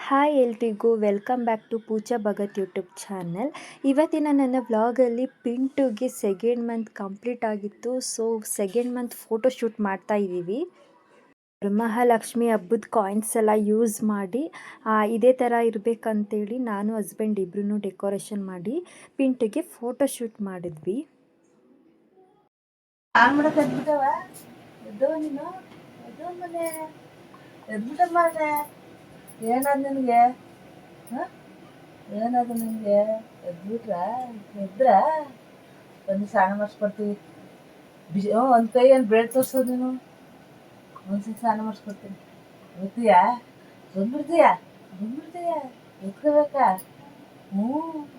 Hi ಎಲ್ರಿಗೂ welcome back to Pooja Bhagat YouTube channel. ಇವತ್ತಿನ ನನ್ನ ವ್ಲಾಗಲ್ಲಿ ಪಿಂಟುಗೆ ಸೆಕೆಂಡ್ ಮಂತ್ ಕಂಪ್ಲೀಟ್ ಆಗಿತ್ತು. So second month photo shoot ಮಾಡ್ತಾ ಇದ್ದೀವಿ. ವರಮಹಾಲಕ್ಷ್ಮಿ ಹಬ್ಬದ ಕಾಯಿನ್ಸ್ ಎಲ್ಲ ಯೂಸ್ ಮಾಡಿ ಇದೇ ಥರ ಇರಬೇಕಂತೇಳಿ ನಾನು ಹಸ್ಬೆಂಡ್ ಇಬ್ಬರೂ ಡೆಕೋರೇಷನ್ ಮಾಡಿ ಪಿಂಟುಗೆ ಫೋಟೋ ಶೂಟ್ ಮಾಡಿದ್ವಿ. ಏನಾದ ನಿನಗೆ ಏನಾದ್ರು ನಿನಗೆ ಎದ್ರ ಒಂದು ಸ್ನಾನ ಮಾಡಿಸ್ಕೊಡ್ತೀವಿ. ಒಂದು ಕೈ ಏನು ಬ್ರೇಡ್ ತೋರಿಸೋದು ನೀನು ಒಂದ್ಸತಿ ಸ್ನಾನ ಮಾಡಿಸ್ಕೊಡ್ತೀನಿ. ಬರ್ತೀಯಾ ಬಂದ್ಬಿಡ್ತೀಯಾ ಎತ್ಕೋಬೇಕಾ?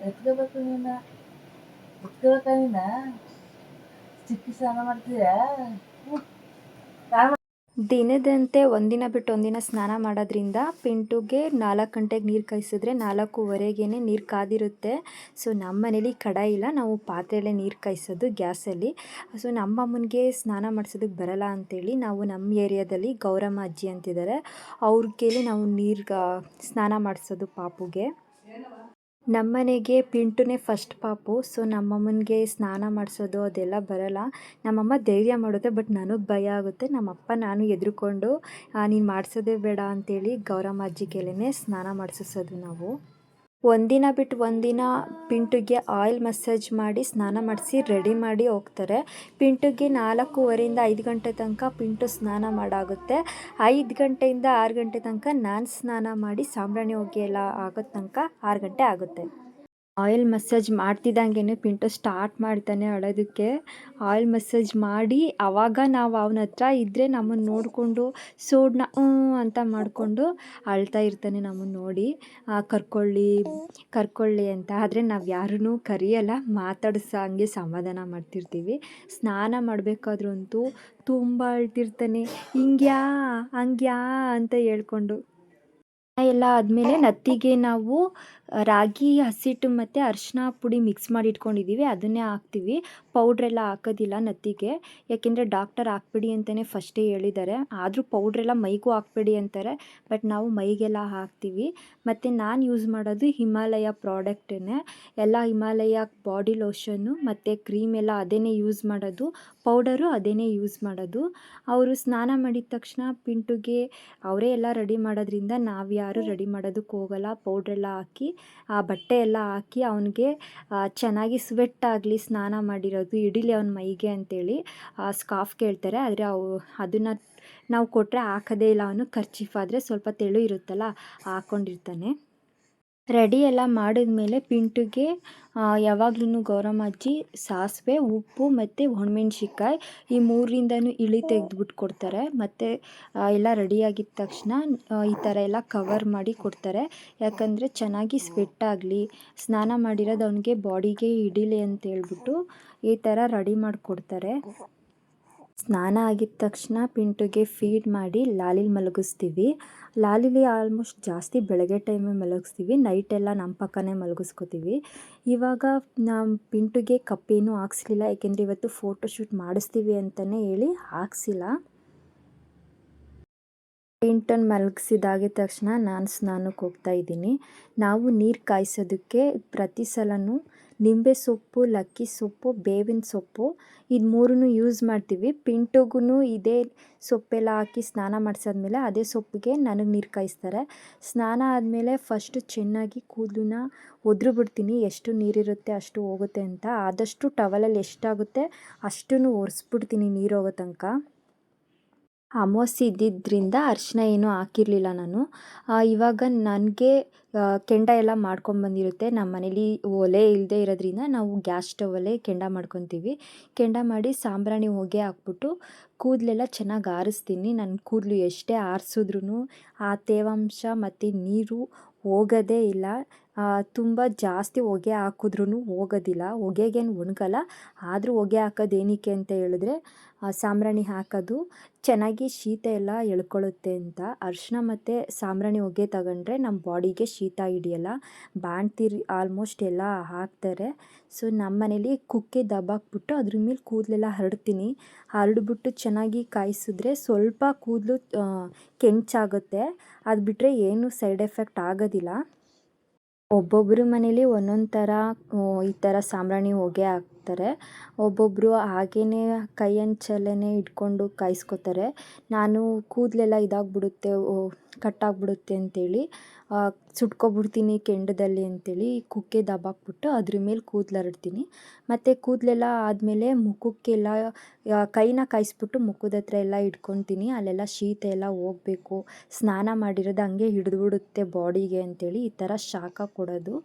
ಎತ್ಕೋಬೇಕು ಎತ್ಕೋಬೇಕಾ ಚಿಕ್ಕಿ ಸ್ನಾನ ಮಾಡ್ತೀಯಾ? ದಿನದಂತೆ ಒಂದಿನ ಬಿಟ್ಟು ಒಂದಿನ ಸ್ನಾನ ಮಾಡೋದ್ರಿಂದ ಪಿಂಟುಗೆ 4 ಗಂಟೆಗೆ ನೀರು ಕಾಯಿಸಿದ್ರೆ 4:15ಗೆ ನೀರು ಕಾದಿರುತ್ತೆ. ಸೊ ನಮ್ಮ ಮನೇಲಿ ಕಡಾಯಿ ಇಲ್ಲ, ನಾವು ಪಾತ್ರೆಯಲ್ಲೇ ನೀರು ಕಾಯಿಸೋದು ಗ್ಯಾಸಲ್ಲಿ. ಸೊ ನಮ್ಮ ಅಮ್ಮನಿಗೆ ಸ್ನಾನ ಮಾಡಿಸೋದಕ್ಕೆ ಬರಲ್ಲ ಅಂಥೇಳಿ ನಾವು ನಮ್ಮ ಏರಿಯಾದಲ್ಲಿ ಗೌರಮ್ಮ ಅಜ್ಜಿ ಅಂತಿದ್ದಾರೆ, ಅವ್ರ ಕೈಲಿ ನಾವು ಸ್ನಾನ ಮಾಡಿಸೋದು ಪಾಪುಗೆ. ನಮ್ಮನೆಗೆ ಪಿಂಟುನೇ ಫಸ್ಟ್ ಪಾಪು. ಸೊ ನಮ್ಮಮ್ಮನಿಗೆ ಸ್ನಾನ ಮಾಡಿಸೋದು ಅದೆಲ್ಲ ಬರಲ್ಲ. ನಮ್ಮಮ್ಮ ಧೈರ್ಯ ಮಾಡುತ್ತೆ, ಬಟ್ ನನಗೆ ಭಯ ಆಗುತ್ತೆ. ನಮ್ಮಪ್ಪ ನಾನು ಎದ್ರುಕೊಂಡು ನೀನು ಮಾಡಿಸೋದೇ ಬೇಡ ಅಂಥೇಳಿ ಗೌರಮ್ಮ ಅಜ್ಜಿ ಕೈಲೇ ಸ್ನಾನ ಮಾಡಿಸೋದು ನಾವು. ಒಂದಿನ ಬಿಟ್ಟು ಒಂದಿನ ಪಿಂಟುಗೆ ಆಯಿಲ್ ಮಸಾಜ್ ಮಾಡಿ ಸ್ನಾನ ಮಾಡಿಸಿ ರೆಡಿ ಮಾಡಿ ಹೋಗ್ತಾರೆ. ಪಿಂಟುಗೆ 4:15ಇಂದ 5 ಗಂಟೆ ತನಕ ಪಿಂಟು ಸ್ನಾನ ಮಾಡಾಗುತ್ತೆ. 5 ಗಂಟೆಯಿಂದ 6 ಗಂಟೆ ತನಕ ನಾನು ಸ್ನಾನ ಮಾಡಿ ಸಾಂಬ್ರಾಣಿ ಹೋಗಿ ಎಲ್ಲ ಆಗೋ ತನಕ 6 ಗಂಟೆ ಆಗುತ್ತೆ. ಆಯಿಲ್ ಮಸಾಜ್ ಮಾಡ್ತಿದ್ದಂಗೆ ಪಿಂಟು ಸ್ಟಾರ್ಟ್ ಮಾಡ್ತಾನೆ ಅಳೋದಕ್ಕೆ. ಆಯಿಲ್ ಮಸಾಜ್ ಮಾಡಿ ಆವಾಗ ನಾವು ಅವನ ಹತ್ರ ಇದ್ದರೆ ನಮ್ಮನ್ನು ನೋಡಿಕೊಂಡು ಸೋಡನ್ನ ಅಂತ ಮಾಡಿಕೊಂಡು ಅಳ್ತಾ ಇರ್ತಾನೆ ನಮ್ಮನ್ನು ನೋಡಿ, ಕರ್ಕೊಳ್ಳಿ ಅಂತ. ಆದರೆ ನಾವು ಯಾರೂ ಕರೆಯಲ್ಲ, ಮಾತಾಡಿಸೋ ಹಂಗೆ ಸಮಾಧಾನ ಮಾಡ್ತಿರ್ತೀವಿ. ಸ್ನಾನ ಮಾಡಬೇಕಾದ್ರೂ ಅಂತೂ ತುಂಬ ಅಳ್ತಿರ್ತಾನೆ, ಹಿಂಗ್ಯಾ ಹಂಗ್ಯಾ ಅಂತ ಹೇಳ್ಕೊಂಡು. ಎಲ್ಲ ಆದಮೇಲೆ ನತ್ತಿಗೆ ನಾವು ರಾಗಿ ಹಸಿಟ್ಟು ಮತ್ತು ಅರಿಶಿನ ಪುಡಿ ಮಿಕ್ಸ್ ಮಾಡಿ ಇಟ್ಕೊಂಡಿದ್ದೀವಿ, ಅದನ್ನೇ ಹಾಕ್ತೀವಿ. ಪೌಡ್ರೆಲ್ಲ ಹಾಕೋದಿಲ್ಲ ನತ್ತಿಗೆ, ಯಾಕೆಂದರೆ ಡಾಕ್ಟರ್ ಹಾಕ್ಬಿಡಿ ಅಂತಲೇ ಫಸ್ಟೇ ಹೇಳಿದ್ದಾರೆ. ಆದರೂ ಪೌಡ್ರೆಲ್ಲ ಮೈಗೂ ಹಾಕ್ಬೇಡಿ ಅಂತಾರೆ, ಬಟ್ ನಾವು ಮೈಗೆಲ್ಲ ಹಾಕ್ತೀವಿ. ಮತ್ತು ನಾನು ಯೂಸ್ ಮಾಡೋದು ಹಿಮಾಲಯ ಪ್ರಾಡಕ್ಟನ್ನೇ, ಎಲ್ಲ ಹಿಮಾಲಯ ಬಾಡಿ ಲೋಷನ್ನು ಮತ್ತು ಕ್ರೀಮ್ ಎಲ್ಲ ಅದೇ ಯೂಸ್ ಮಾಡೋದು, ಪೌಡರು ಅದೇ ಯೂಸ್ ಮಾಡೋದು. ಅವರು ಸ್ನಾನ ಮಾಡಿದ ತಕ್ಷಣ ಪಿಂಟುಗೆ ಅವರೇ ಎಲ್ಲ ರೆಡಿ ಮಾಡೋದ್ರಿಂದ ನಾವು ಯಾರು ರೆಡಿ ಮಾಡೋದಕ್ಕೆ ಹೋಗಲ್ಲ. ಪೌಡ್ರೆಲ್ಲ ಹಾಕಿ ಬಟ್ಟೆ ಎಲ್ಲ ಹಾಕಿ ಅವನಿಗೆ ಚೆನ್ನಾಗಿ ಸ್ವೆಟ್ ಆಗಲಿ, ಸ್ನಾನ ಮಾಡಿರೋದು ಹಿಡೀಲಿ ಅವನ ಮೈಗೆ ಅಂಥೇಳಿ ಸ್ಕಾರ್ಫ್ ಕೇಳ್ತಾರೆ. ಆದರೆ ಅದನ್ನು ನಾವು ಕೊಟ್ಟರೆ ಹಾಕೋದೇ ಇಲ್ಲ. ಅವನು ಕರ್ಚೀಫ್ ಆದರೆ ಸ್ವಲ್ಪ ತೆಳು ಇರುತ್ತಲ್ಲ ಹಾಕ್ಕೊಂಡಿರ್ತಾನೆ. ರೆಡಿ ಎಲ್ಲ ಮಾಡಿದ್ಮೇಲೆ ಪಿಂಟುಗೆ ಯಾವಾಗ್ಲೂ ಗೌರಮ್ಮ ಅಜ್ಜಿ ಸಾಸಿವೆ, ಉಪ್ಪು ಮತ್ತು ಒಣಮೆಣ್ಸಿನ್ಕಾಯಿ ಈ 3ರಿಂದನೂ ಇಳಿ ತೆಗೆದ್ಬಿಟ್ಟು ಕೊಡ್ತಾರೆ. ಮತ್ತು ಎಲ್ಲ ರೆಡಿಯಾಗಿದ್ದ ತಕ್ಷಣ ಈ ಥರ ಎಲ್ಲ ಕವರ್ ಮಾಡಿ ಕೊಡ್ತಾರೆ, ಯಾಕಂದರೆ ಚೆನ್ನಾಗಿ ಸ್ವೆಟ್ ಆಗಲಿ, ಸ್ನಾನ ಮಾಡಿರೋದು ಅವನಿಗೆ ಬಾಡಿಗೆ ಹಿಡೀಲಿ ಅಂತೇಳ್ಬಿಟ್ಟು ಈ ಥರ ರೆಡಿ ಮಾಡಿಕೊಡ್ತಾರೆ. ಸ್ನಾನ ಆಗಿದ ತಕ್ಷಣ ಪಿಂಟುಗೆ ಫೀಡ್ ಮಾಡಿ ಲಾಲಿಲಿ ಮಲಗಿಸ್ತೀವಿ. ಲಾಲಿಲಿ ಆಲ್ಮೋಸ್ಟ್ ಜಾಸ್ತಿ ಬೆಳಗ್ಗೆ ಟೈಮೇ ಮಲಗಿಸ್ತೀವಿ, ನೈಟೆಲ್ಲ ನಮ್ಮ ಪಕ್ಕನೇ ಮಲಗಿಸ್ಕೋತೀವಿ. ಇವಾಗ ನಮ್ಮ ಪಿಂಟುಗೆ ಕಪ್ಪೇನೂ ಹಾಕ್ಸ್ಲಿಲ್ಲ, ಯಾಕೆಂದರೆ ಇವತ್ತು ಫೋಟೋ ಶೂಟ್ ಮಾಡಿಸ್ತೀವಿ ಅಂತಲೇ ಹೇಳಿ ಹಾಕ್ಸಿಲ್ಲ. ಪಿಂಟನ್ನು ಮಲಗಿಸಿದಾಗಿದ ತಕ್ಷಣ ನಾನು ಸ್ನಾನಕ್ಕೆ ಹೋಗ್ತಾಯಿದ್ದೀನಿ. ನಾವು ನೀರು ಕಾಯಿಸೋದಕ್ಕೆ ಪ್ರತಿ ಸಲವೂ ನಿಂಬೆ ಸೊಪ್ಪು, ಲಕ್ಕಿ ಸೊಪ್ಪು, ಬೇವಿನ ಸೊಪ್ಪು ಇದು 3 ಯೂಸ್ ಮಾಡ್ತೀವಿ. ಪಿಂಟುಗೂ ಇದೇ ಸೊಪ್ಪೆಲ್ಲ ಹಾಕಿ ಸ್ನಾನ ಮಾಡಿಸಾದ್ಮೇಲೆ ಅದೇ ಸೊಪ್ಪಿಗೆ ನನಗೆ ನೀರು ಕಾಯಿಸ್ತಾರೆ. ಸ್ನಾನ ಆದಮೇಲೆ ಫಸ್ಟು ಚೆನ್ನಾಗಿ ಕೂದಲನ್ನ ಒದ್ರುಬಿಡ್ತೀನಿ, ಎಷ್ಟು ನೀರಿರುತ್ತೆ ಅಷ್ಟು ಹೋಗುತ್ತೆ ಅಂತ. ಆದಷ್ಟು ಟವಲಲ್ಲಿ ಎಷ್ಟಾಗುತ್ತೆ ಅಷ್ಟನ್ನು ಒರೆಸ್ಬಿಡ್ತೀನಿ ನೀರು ಹೋಗೋ ತನಕ. ಅಮಾವಾಸ್ಯೆ ಇದ್ದಿದ್ದರಿಂದ ಅರಿಶಿನ ಏನೂ ಹಾಕಿರಲಿಲ್ಲ ನಾನು. ಇವಾಗ ನನಗೆ ಕೆಂಡ ಎಲ್ಲ ಮಾಡ್ಕೊಂಬಂದಿರುತ್ತೆ. ನಮ್ಮ ಮನೇಲಿ ಒಲೆ ಇಲ್ಲದೆ ಇರೋದ್ರಿಂದ ನಾವು ಗ್ಯಾಸ್ ಸ್ಟವಲ್ಲೇ ಕೆಂಡ ಮಾಡ್ಕೊತೀವಿ. ಕೆಂಡ ಮಾಡಿ ಸಾಂಬ್ರಾಣಿ ಹೊಗೆ ಹಾಕ್ಬಿಟ್ಟು ಕೂದಲೆಲ್ಲ ಚೆನ್ನಾಗಿ ಆರಿಸ್ತೀನಿ. ನನ್ನ ಕೂದಲು ಎಷ್ಟೇ ಆರಿಸಿದ್ರೂ ಆ ತೇವಾಂಶ ಮತ್ತು ನೀರು ಹೋಗೋದೇ ಇಲ್ಲ. ತುಂಬ ಜಾಸ್ತಿ ಹೊಗೆ ಹಾಕಿದ್ರೂ ಹೋಗೋದಿಲ್ಲ. ಹೊಗೆಗೇನು ಒಣಗಲ್ಲ. ಆದರೂ ಹೊಗೆ ಹಾಕೋದೇನಕ್ಕೆ ಅಂತ ಹೇಳಿದ್ರೆ ಸಾಂಬ್ರಾಣಿ ಹಾಕೋದು ಚೆನ್ನಾಗಿ ಶೀತ ಎಲ್ಲ ಎಳ್ಕೊಳ್ಳುತ್ತೆ ಅಂತ. ಅರಿಶಿನ ಮತ್ತು ಸಾಂಬ್ರಾಣಿ ಹೊಗೆ ತಗೊಂಡ್ರೆ ನಮ್ಮ ಬಾಡಿಗೆ ಶೀತ ಹಿಡಿಯಲ್ಲ. ಬಾಣ್ತೀರಿ ಆಲ್ಮೋಸ್ಟ್ ಎಲ್ಲ ಹಾಕ್ತಾರೆ. ಸೊ ನಮ್ಮ ಮನೇಲಿ ಕುಕ್ಕೆ ದಬ್ಬಾಕ್ಬಿಟ್ಟು ಅದ್ರ ಮೇಲೆ ಕೂದಲೆಲ್ಲ ಹರಡ್ತೀನಿ. ಹರಡ್ಬಿಟ್ಟು ಚೆನ್ನಾಗಿ ಕಾಯಿಸಿದ್ರೆ ಸ್ವಲ್ಪ ಕೂದಲು ಕೆಂಚಾಗುತ್ತೆ. ಅದು ಬಿಟ್ಟರೆ ಏನೂ ಸೈಡ್ ಎಫೆಕ್ಟ್ ಆಗೋದಿಲ್ಲ. ಒಬ್ಬೊಬ್ಬರ ಮನೇಲಿ ಒಂದೊಂದು ಥರ ಈ ಥರ ಸಾಂಬ್ರಾಣಿ ಹೊಗೆ ಹಾಕ್ತಾರೆ. ಒಬ್ಬೊಬ್ಬರು ಹಾಗೇ ಕೈ ಹಂಚಲ್ಲೇ ಇಟ್ಕೊಂಡು ಕಾಯಿಸ್ಕೊತಾರೆ. ನಾನು ಕೂದಲೆಲ್ಲ ಇದಾಗ್ಬಿಡುತ್ತೆ, ಕಟ್ಟಾಗ್ಬಿಡುತ್ತೆ ಅಂತೇಳಿ ಸುಟ್ಕೊಬಿಡ್ತೀನಿ ಕೆಂಡದಲ್ಲಿ ಅಂತೇಳಿ ಕುಕ್ಕೆ ದಬ್ಬಾಕ್ಬಿಟ್ಟು ಅದ್ರ ಮೇಲೆ ಕೂದಲು ಹರಡ್ತೀನಿ. ಮತ್ತು ಕೂದಲೆಲ್ಲ ಆದಮೇಲೆ ಮುಖಕ್ಕೆಲ್ಲ ಕೈನ ಕಾಯಿಸ್ಬಿಟ್ಟು ಮುಖದ ಹತ್ರ ಎಲ್ಲ ಇಟ್ಕೊತೀನಿ. ಅಲ್ಲೆಲ್ಲ ಶೀತ ಎಲ್ಲ ಹೋಗಬೇಕು, ಸ್ನಾನ ಮಾಡಿರೋದು ಹಂಗೆ ಹಿಡಿದ್ಬಿಡುತ್ತೆ ಬಾಡಿಗೆ ಅಂತೇಳಿ ಈ ಥರ ಶಾಖ ಕೊಡೋದು.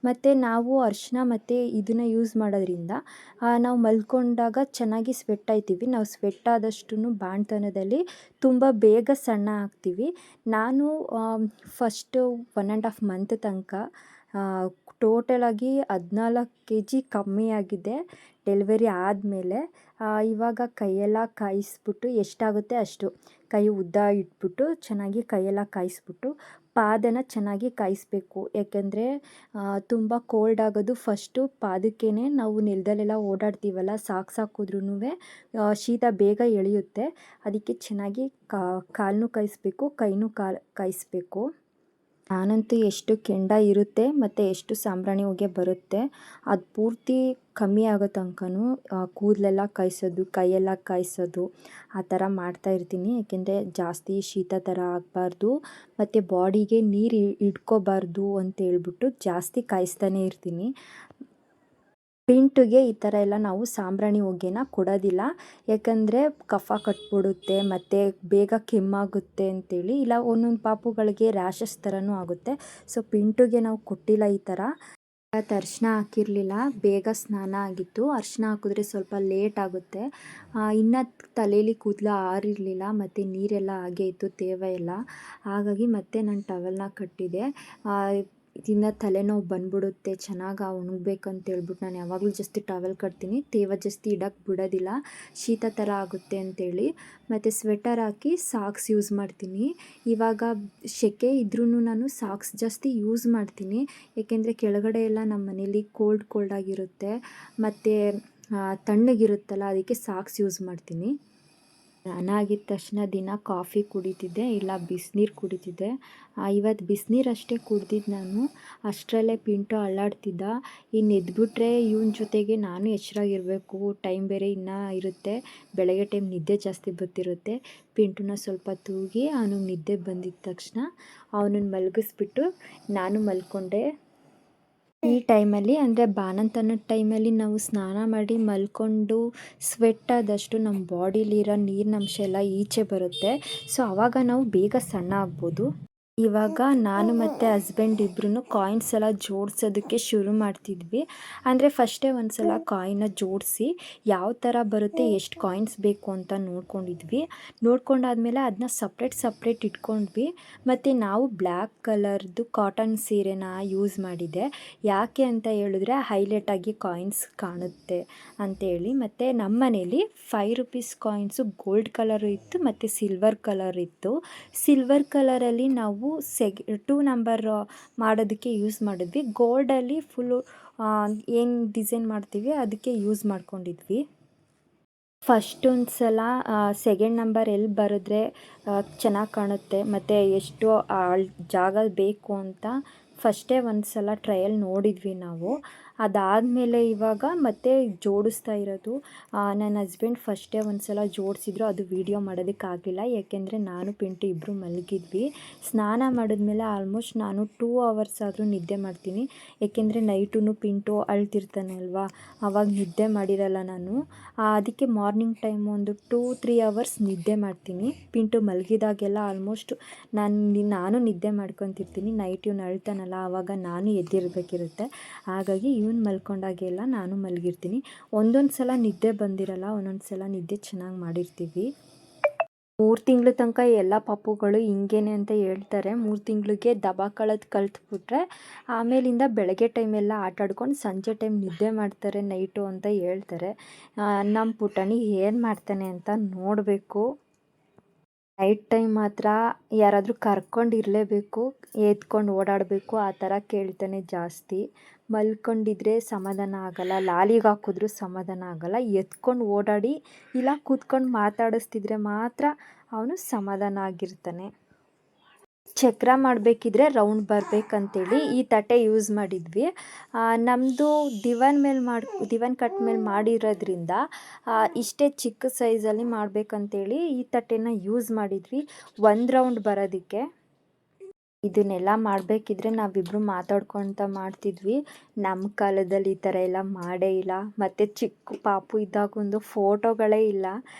ಮತ್ತು ನಾವು ಅರಿಶಿನ ಮತ್ತು ಇದನ್ನು ಯೂಸ್ ಮಾಡೋದ್ರಿಂದ ನಾವು ಮಲ್ಕೊಂಡಾಗ ಚೆನ್ನಾಗಿ ಸ್ವೆಟ್ ಆಯ್ತೀವಿ. ನಾವು ಸ್ವೆಟ್ ಆದಷ್ಟು ಬಾಣಂತನದಲ್ಲಿ ತುಂಬ ಬೇಗ ಸಣ್ಣ ಆಗ್ತೀವಿ. ನಾನು ಫಸ್ಟು 1.5 ಮಂತ್ ತನಕ ಟೋಟಲಾಗಿ 14 kg ಕಮ್ಮಿ ಆಗಿದೆ ಡೆಲಿವರಿ ಆದಮೇಲೆ. ಇವಾಗ ಕೈಯೆಲ್ಲ ಕಾಯಿಸ್ಬಿಟ್ಟು ಎಷ್ಟಾಗುತ್ತೆ ಅಷ್ಟು ಕೈ ಉದ್ದ ಇಟ್ಬಿಟ್ಟು ಚೆನ್ನಾಗಿ ಕೈಯೆಲ್ಲ ಕಾಯಿಸ್ಬಿಟ್ಟು ಪಾದನ ಚೆನ್ನಾಗಿ ಕಾಯಿಸ್ಬೇಕು. ಯಾಕೆಂದರೆ ತುಂಬ ಕೋಲ್ಡ್ ಆಗೋದು ಫಸ್ಟು ಪಾದಕ್ಕೇ. ನಾವು ನೆಲದಲ್ಲೆಲ್ಲ ಓಡಾಡ್ತೀವಲ್ಲ, ಸಾಕ್ಸ್ ಹಾಕಿದ್ರೂ ಶೀತ ಬೇಗ ಎಳೆಯುತ್ತೆ. ಅದಕ್ಕೆ ಚೆನ್ನಾಗಿ ಕಾಲನ್ನೂ ಕಾಯಿಸ್ಬೇಕು, ಕೈನೂ ಕಾಯಿಸ್ಬೇಕು. ನಾನಂತೂ ಎಷ್ಟು ಕೆಂಡ ಇರುತ್ತೆ ಮತ್ತು ಎಷ್ಟು ಸಾಂಬ್ರಾಣಿ ಹೊಗೆ ಬರುತ್ತೆ ಅದು ಪೂರ್ತಿ ಕಮ್ಮಿ ಆಗೋ ತನಕನೂ ಕೂದಲೆಲ್ಲ ಕಾಯಿಸೋದು, ಕೈಯೆಲ್ಲ ಕಾಯಿಸೋದು ಆ ಥರ ಮಾಡ್ತಾಯಿರ್ತೀನಿ. ಏಕೆಂದರೆ ಜಾಸ್ತಿ ಶೀತ ಥರ ಆಗಬಾರ್ದು ಮತ್ತು ಬಾಡಿಗೆ ನೀರು ಹಿಡ್ಕೋಬಾರ್ದು ಅಂತೇಳ್ಬಿಟ್ಟು ಜಾಸ್ತಿ ಕಾಯಿಸ್ತಾನೆ ಇರ್ತೀನಿ. ಪಿಂಟುಗೆ ಈ ಥರ ಎಲ್ಲ ನಾವು ಸಾಂಬ್ರಾಣಿ ಹೊಗೆನ ಕೊಡೋದಿಲ್ಲ. ಯಾಕಂದರೆ ಕಫ ಕಟ್ಬಿಡುತ್ತೆ ಮತ್ತು ಬೇಗ ಕೆಮ್ಮಾಗುತ್ತೆ ಅಂತೇಳಿ. ಇಲ್ಲ ಒಂದೊಂದು ಪಾಪುಗಳಿಗೆ ರ್ಯಾಷಸ್ ಥರನೂ ಆಗುತ್ತೆ. ಸೊ ಪಿಂಟುಗೆ ನಾವು ಕೊಟ್ಟಿಲ್ಲ ಈ ಥರ. ಇವತ್ತು ಅರಿಶಿನ ಹಾಕಿರಲಿಲ್ಲ, ಬೇಗ ಸ್ನಾನ ಆಗಿತ್ತು. ಅರಿಶಿನ ಹಾಕಿದ್ರೆ ಸ್ವಲ್ಪ ಲೇಟ್ ಆಗುತ್ತೆ. ಇನ್ನು ತಲೆಯಲ್ಲಿ ಕೂದಲು ಆರಿರಲಿಲ್ಲ ಮತ್ತು ನೀರೆಲ್ಲ ಹಾಗೆ ಇತ್ತು ತೇವ ಎಲ್ಲ. ಹಾಗಾಗಿ ಮತ್ತೆ ನಾನು ಟವೆಲ್ನ ಕಟ್ಟಿದೆ. ಇನ್ನು ತಲೆನೋವು ಬಂದ್ಬಿಡುತ್ತೆ, ಚೆನ್ನಾಗಿ ಒಣಗಬೇಕಂತೇಳ್ಬಿಟ್ಟು ನಾನು ಯಾವಾಗಲೂ ಜಾಸ್ತಿ ಟವೆಲ್ ಕಟ್ತೀನಿ. ತೇವ ಜಾಸ್ತಿ ಇಡೋಕ್ಕೆ ಬಿಡೋದಿಲ್ಲ, ಶೀತ ಥರ ಆಗುತ್ತೆ ಅಂತೇಳಿ. ಮತ್ತು ಸ್ವೆಟರ್ ಹಾಕಿ ಸಾಕ್ಸ್ ಯೂಸ್ ಮಾಡ್ತೀನಿ. ಇವಾಗ ಸೆಕೆ ಇದ್ರೂ ನಾನು ಸಾಕ್ಸ್ ಜಾಸ್ತಿ ಯೂಸ್ ಮಾಡ್ತೀನಿ. ಏಕೆಂದರೆ ಕೆಳಗಡೆ ಎಲ್ಲ ನಮ್ಮ ಮನೇಲಿ ಕೋಲ್ಡ್ ಆಗಿರುತ್ತೆ ಮತ್ತು ತಣ್ಣಗಿರುತ್ತಲ್ಲ, ಅದಕ್ಕೆ ಸಾಕ್ಸ್ ಯೂಸ್ ಮಾಡ್ತೀನಿ. ನಾನಾಗಿದ್ದ ತಕ್ಷಣ ದಿನ ಕಾಫಿ ಕುಡಿತಿದ್ದೆ, ಇಲ್ಲ ಬಿಸಿನೀರು ಕುಡಿತಿದ್ದೆ. ಇವತ್ತು ಬಿಸಿನೀರು ಅಷ್ಟೇ ಕುಡ್ದಿದ್ದು ನಾನು. ಅಷ್ಟರಲ್ಲೇ ಪಿಂಟು ಅಳ್ಳಾಡ್ತಿದ್ದ. ಇನ್ನು ಎದ್ಬಿಟ್ರೆ ಇವನ ಜೊತೆಗೆ ನಾನು ಎಚ್ಚರಾಗಿರಬೇಕು. ಟೈಮ್ ಬೇರೆ ಇನ್ನೂ ಇರುತ್ತೆ, ಬೆಳಗ್ಗೆ ಟೈಮ್ ನಿದ್ದೆ ಜಾಸ್ತಿ ಬರ್ತಿರುತ್ತೆ. ಪಿಂಟುನ ಸ್ವಲ್ಪ ತೂಗಿ ಅವನಿಗೆ ನಿದ್ದೆ ಬಂದಿದ್ದ ತಕ್ಷಣ ಅವನನ್ನು ಮಲಗಿಸ್ಬಿಟ್ಟು ನಾನು ಮಲ್ಕೊಂಡೆ. ಈ ಟೈಮಲ್ಲಿ ಅಂದರೆ ಬಾಣಂತನದ ಟೈಮಲ್ಲಿ ನಾವು ಸ್ನಾನ ಮಾಡಿ ಮಲ್ಕೊಂಡು ಸ್ವೆಟ್ ಆದಷ್ಟು ನಮ್ಮ ಬಾಡಿಲಿರೋ ನೀರಿನಂಶ ಎಲ್ಲ ಈಚೆ ಬರುತ್ತೆ. ಸೊ ಆವಾಗ ನಾವು ಬೇಗ ಸಣ್ಣ ಆಗ್ಬೋದು. ಇವಾಗ ನಾನು ಮತ್ತು ಹಸ್ಬೆಂಡ್ ಇಬ್ಬರೂ ಕಾಯಿನ್ಸ್ ಎಲ್ಲ ಜೋಡಿಸೋದಕ್ಕೆ ಶುರು ಮಾಡ್ತಿದ್ವಿ. ಅಂದರೆ ಫಸ್ಟೇ ಒಂದು ಸಲ ಕಾಯಿನ್ನ ಜೋಡಿಸಿ ಯಾವ ಥರ ಬರುತ್ತೆ, ಎಷ್ಟು ಕಾಯಿನ್ಸ್ ಬೇಕು ಅಂತ ನೋಡ್ಕೊಂಡಿದ್ವಿ. ನೋಡ್ಕೊಂಡಾದ್ಮೇಲೆ ಅದನ್ನ ಸಪ್ರೇಟ್ ಇಟ್ಕೊಂಡ್ವಿ. ಮತ್ತು ನಾವು ಬ್ಲ್ಯಾಕ್ ಕಲರ್ದು ಕಾಟನ್ ಸೀರೆನ ಯೂಸ್ ಮಾಡಿದೆ. ಯಾಕೆ ಅಂತ ಹೇಳಿದ್ರೆ ಹೈಲೈಟಾಗಿ ಕಾಯಿನ್ಸ್ ಕಾಣುತ್ತೆ ಅಂತೇಳಿ. ಮತ್ತು ನಮ್ಮ ಮನೇಲಿ 5 ರೂಪೀಸ್ ಕಾಯಿನ್ಸು ಗೋಲ್ಡ್ ಕಲರು ಇತ್ತು ಮತ್ತು ಸಿಲ್ವರ್ ಕಲರ್ ಇತ್ತು. ಸಿಲ್ವರ್ ಕಲರಲ್ಲಿ ನಾವು 2 ನಂಬರ್ ಮಾಡೋದಕ್ಕೆ ಯೂಸ್ ಮಾಡಿದ್ವಿ. ಗೋಲ್ಡಲ್ಲಿ ಫುಲ್ಲು ಏನು ಡಿಸೈನ್ ಮಾಡ್ತೀವಿ ಅದಕ್ಕೆ ಯೂಸ್ ಮಾಡ್ಕೊಂಡಿದ್ವಿ. ಫಸ್ಟೊಂದು ಸಲ ಸೆಕೆಂಡ್ ನಂಬರ್ ಎಲ್ಲಿ ಬರೆದ್ರೆ ಚೆನ್ನಾಗಿ ಕಾಣುತ್ತೆ ಮತ್ತು ಎಷ್ಟು ಜಾಗ ಬೇಕು ಅಂತ ಫಸ್ಟೇ ಒಂದು ಸಲ ಟ್ರಯಲ್ ನೋಡಿದ್ವಿ ನಾವು. ಅದಾದಮೇಲೆ ಇವಾಗ ಮತ್ತೆ ಜೋಡಿಸ್ತಾ ಇರೋದು. ನನ್ನ ಹಸ್ಬೆಂಡ್ ಫಸ್ಟೇ ಒಂದು ಸಲ ಜೋಡಿಸಿದ್ರು, ಅದು ವೀಡಿಯೋ ಮಾಡೋದಕ್ಕಾಗಲಿಲ್ಲ. ಯಾಕೆಂದರೆ ನಾನು ಪಿಂಟು ಇಬ್ಬರು ಮಲಗಿದ್ವಿ. ಸ್ನಾನ ಮಾಡಿದ್ಮೇಲೆ ಆಲ್ಮೋಸ್ಟ್ ನಾನು 2 ಅವರ್ಸ್ ಆದರೂ ನಿದ್ದೆ ಮಾಡ್ತೀನಿ. ಏಕೆಂದರೆ ನೈಟು ಪಿಂಟು ಅಳ್ತಿರ್ತಾನೆ ಅಲ್ವಾ, ಆವಾಗ ನಿದ್ದೆ ಮಾಡಿರಲ್ಲ ನಾನು. ಅದಕ್ಕೆ ಮಾರ್ನಿಂಗ್ ಟೈಮ್ ಒಂದು 2-3 ಅವರ್ಸ್ ನಿದ್ದೆ ಮಾಡ್ತೀನಿ. ಪಿಂಟು ಮಲಗಿದಾಗೆಲ್ಲ ಆಲ್ಮೋಸ್ಟ್ ನಾನು ನಿದ್ದೆ ಮಾಡ್ಕೊತಿರ್ತೀನಿ. ನೈಟ್ ಇವ್ನು ಅಳ್ತಾನಲ್ಲ ಆವಾಗ ನಾನು ಎದ್ದಿರಬೇಕಿರುತ್ತೆ. ಹಾಗಾಗಿ ಇವನು ಮಲ್ಕೊಂಡಾಗೆಲ್ಲ ನಾನು ಮಲಗಿರ್ತೀನಿ. ಒಂದೊಂದು ಸಲ ನಿದ್ದೆ ಬಂದಿರಲ್ಲ, ಒಂದೊಂದು ಸಲ ನಿದ್ದೆ ಚೆನ್ನಾಗಿ ಮಾಡಿರ್ತೀವಿ. 3 ತಿಂಗ್ಳು ತನಕ ಎಲ್ಲ ಪಾಪುಗಳು ಹಿಂಗೇನೆ ಅಂತ ಹೇಳ್ತಾರೆ. 3 ತಿಂಗಳಿಗೆ ದಬ ಕಲ್ತ್ಬಿಟ್ರೆ ಆಮೇಲಿಂದ ಬೆಳಗ್ಗೆ ಟೈಮೆಲ್ಲ ಆಟ ಆಡ್ಕೊಂಡು ಸಂಜೆ ಟೈಮ್ ನಿದ್ದೆ ಮಾಡ್ತಾರೆ ನೈಟು ಅಂತ ಹೇಳ್ತಾರೆ. ನಮ್ಮ ಪುಟಾಣಿ ಏನು ಮಾಡ್ತಾನೆ ಅಂತ ನೋಡಬೇಕು. ನೈಟ್ ಟೈಮ್ ಮಾತ್ರ ಯಾರಾದರೂ ಕರ್ಕೊಂಡಿರಲೇಬೇಕು, ಎತ್ಕೊಂಡು ಓಡಾಡಬೇಕು, ಆ ಥರ ಕೇಳ್ತಾನೆ ಜಾಸ್ತಿ. ಮಲ್ಕೊಂಡಿದ್ರೆ ಸಮಾಧಾನ ಆಗಲ್ಲ, ಲಾಲಿಗೆ ಹಾಕಿದ್ರೂ ಸಮಾಧಾನ ಆಗಲ್ಲ. ಎತ್ಕೊಂಡು ಓಡಾಡಿ ಇಲ್ಲ ಕೂತ್ಕೊಂಡು ಮಾತಾಡಿಸ್ತಿದ್ರೆ ಮಾತ್ರ ಅವನು ಸಮಾಧಾನ ಆಗಿರ್ತಾನೆ. ಚಕ್ರ ಮಾಡಬೇಕಿದ್ರೆ ರೌಂಡ್ ಬರಬೇಕಂತೇಳಿ ಈ ತಟ್ಟೆ ಯೂಸ್ ಮಾಡಿದ್ವಿ. ನಮ್ಮದು ದಿವಾನ್ ಕಟ್ ಮೇಲೆ ಮಾಡಿರೋದ್ರಿಂದ ಇಷ್ಟೇ ಚಿಕ್ಕ ಸೈಜಲ್ಲಿ ಮಾಡಬೇಕಂತೇಳಿ ಈ ತಟ್ಟೆನ ಯೂಸ್ ಮಾಡಿದ್ವಿ 1 ರೌಂಡ್ ಬರೋದಕ್ಕೆ. ಇದನ್ನೆಲ್ಲ ಮಾಡಬೇಕಿದ್ರೆ ನಾವಿಬ್ಬರು ಮಾತಾಡ್ಕೊತ ಮಾಡ್ತಿದ್ವಿ. ನಮ್ಮ ಕಾಲದಲ್ಲಿ ಈ ಥರ ಎಲ್ಲ ಮಾಡೇ ಇಲ್ಲ. ಮತ್ತು ಚಿಕ್ಕ ಪಾಪು ಇದ್ದಾಗೊಂದು ಫೋಟೋಗಳೇ ಇಲ್ಲ.